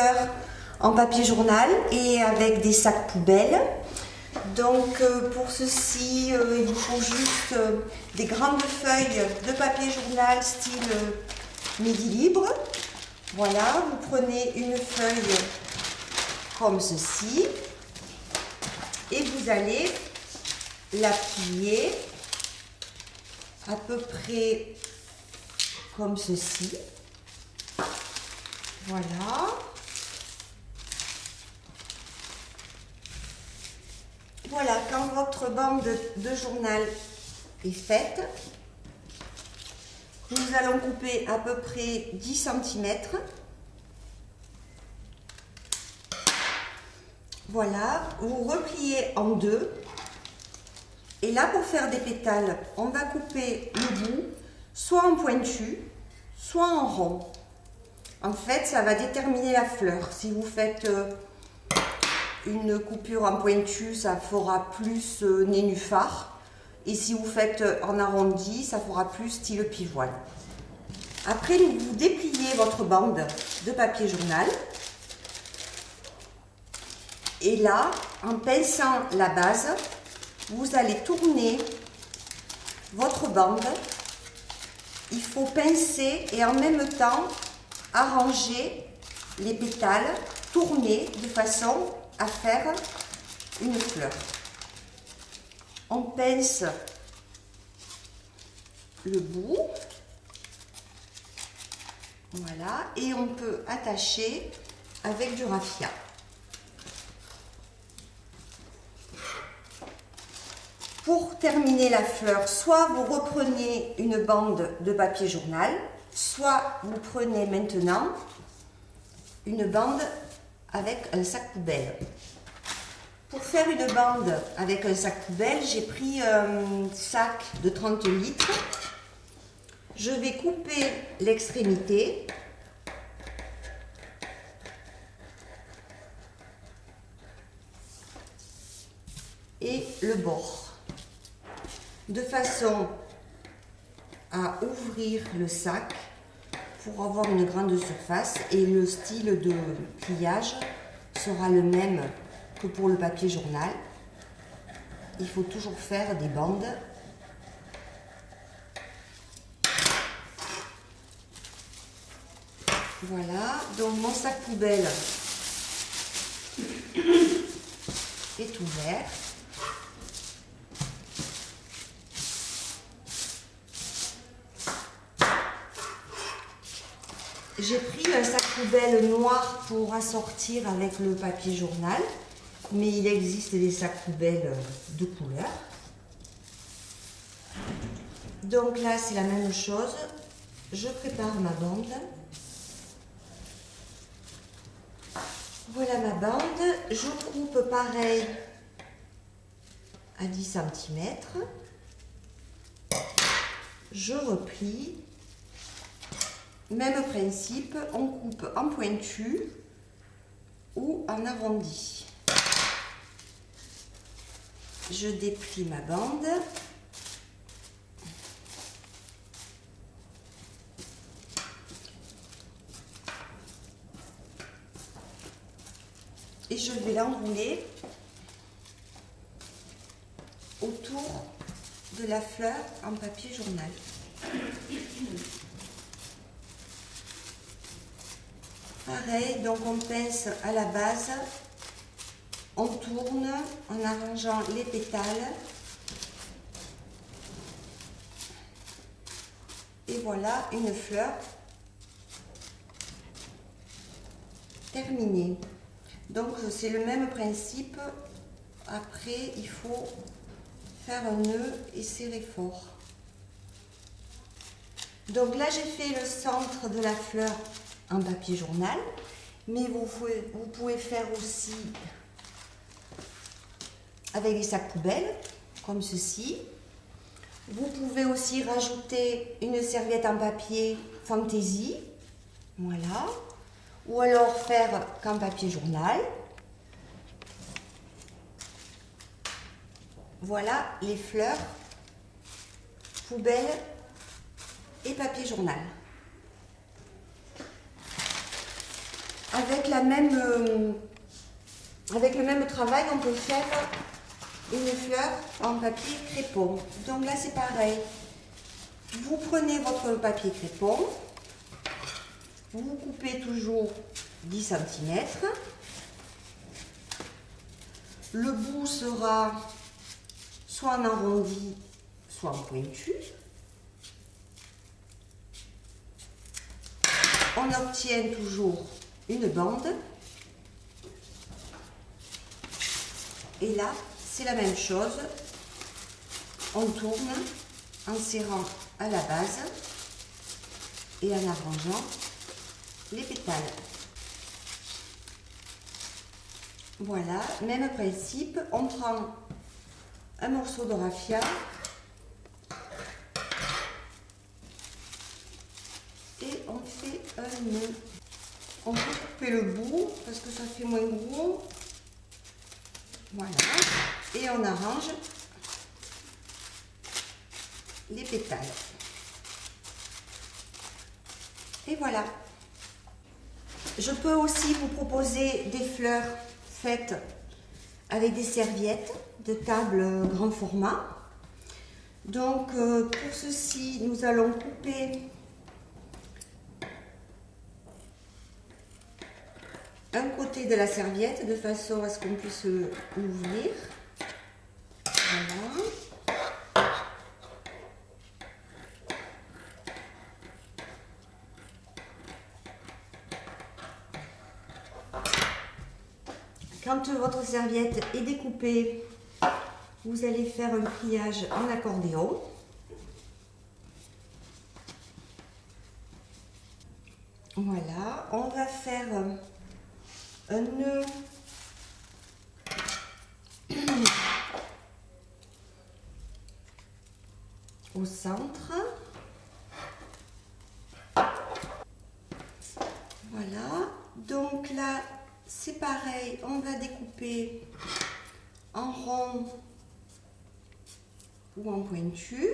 fleurs en papier journal et avec des sacs poubelles. Donc pour ceci, il vous faut juste des grandes feuilles de papier journal style midi libre. Voilà, vous prenez une feuille comme ceci et vous allez la plier à peu près comme ceci. Voilà. Voilà, quand votre bande de journal est faite, nous allons couper à peu près 10 cm. Voilà, vous repliez en deux. Et là, pour faire des pétales, on va couper le bout, soit en pointu, soit en rond. En fait, ça va déterminer la fleur. Si vous faites une coupure en pointu, ça fera plus nénuphar. Et si vous faites en arrondi, ça fera plus style pivoine. Après, vous dépliez votre bande de papier journal. Et là, en pinçant la base, vous allez tourner votre bande. Il faut pincer et en même temps arranger les pétales, tourner de façon à faire une fleur. On pince le bout, voilà, et on peut attacher avec du raffia. Pour terminer la fleur, soit vous reprenez une bande de papier journal, soit vous prenez maintenant une bande avec un sac poubelle. Pour faire une bande avec un sac poubelle, j'ai pris un sac de 30 litres. Je vais couper l'extrémité. Et le bord. De façon à ouvrir le sac pour avoir une grande surface et le style de pliage sera le même que pour le papier journal. Il faut toujours faire des bandes. Voilà, donc mon sac poubelle est ouvert. J'ai pris un sac poubelle noir pour assortir avec le papier journal, mais il existe des sacs poubelles de couleur. Donc là, c'est la même chose. Je prépare ma bande. Voilà ma bande. Je coupe pareil à 10 cm. Je replie. Même principe, on coupe en pointu ou en arrondi. Je déplie ma bande. Et je vais l'enrouler autour de la fleur en papier journal. Pareil, donc on pince à la base, on tourne en arrangeant les pétales. Et voilà une fleur terminée. Donc c'est le même principe. Après, il faut faire un nœud et serrer fort. Donc là, j'ai fait le centre de la fleur en papier journal, mais vous pouvez faire aussi avec des sacs poubelles, comme ceci. Vous pouvez aussi rajouter une serviette en papier fantaisie, voilà, ou alors faire qu'en papier journal. Voilà les fleurs, poubelle et papier journal. avec le même travail, on peut faire une fleur en papier crépon. Donc là, c'est pareil. Vous prenez votre papier crépon, vous coupez toujours 10 cm. Le bout sera soit en arrondi, soit en pointu. On obtient toujours une bande. Et là, c'est la même chose. On tourne en serrant à la base et en arrangeant les pétales. Voilà, même principe. On prend un morceau de raffia et on fait un nœud. On peut couper le bout parce que ça fait moins gros. Voilà, et on arrange les pétales. Et voilà. Je peux aussi vous proposer des fleurs faites avec des serviettes de table grand format. Donc pour ceci, nous allons couper un côté de la serviette de façon à ce qu'on puisse l'ouvrir. Voilà. Quand votre serviette est découpée, vous allez faire un pliage en accordéon. Voilà, on va faire un nœud au centre. Voilà, donc là c'est pareil, on va découper en rond ou en pointu.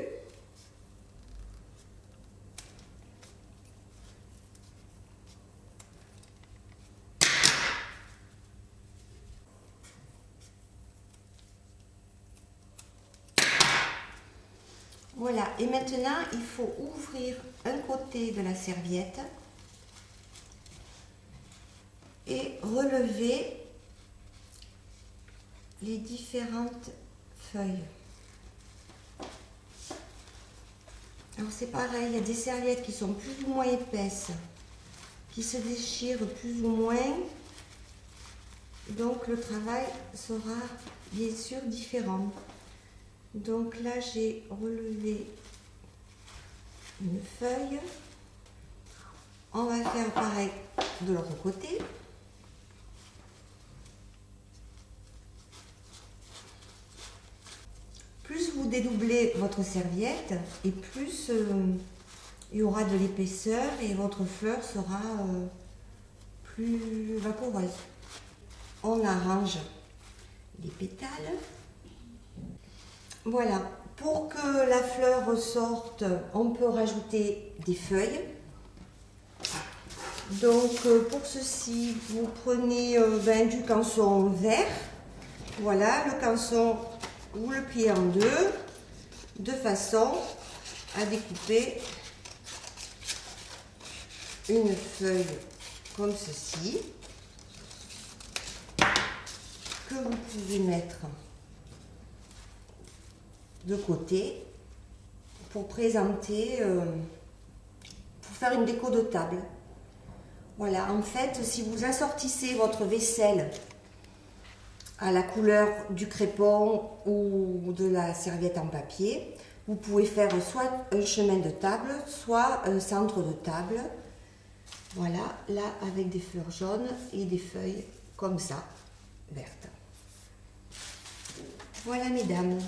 Voilà, et maintenant il faut ouvrir un côté de la serviette et relever les différentes feuilles. Alors c'est pareil, il y a des serviettes qui sont plus ou moins épaisses, qui se déchirent plus ou moins, donc le travail sera bien sûr différent. Donc là j'ai relevé une feuille, on va faire pareil de l'autre côté. Plus vous dédoublez votre serviette et plus il y aura de l'épaisseur et votre fleur sera plus vaporeuse. On arrange les pétales. Voilà, pour que la fleur ressorte, on peut rajouter des feuilles. Donc pour ceci, vous prenez du canson vert. Voilà, le canson, vous le pliez en deux, de façon à découper une feuille comme ceci, que vous pouvez mettre de côté pour présenter, pour faire une déco de table. Voilà, en fait, si vous assortissez votre vaisselle à la couleur du crépon ou de la serviette en papier, vous pouvez faire soit un chemin de table, soit un centre de table. Voilà, là avec des fleurs jaunes et des feuilles comme ça, vertes. Voilà mesdames.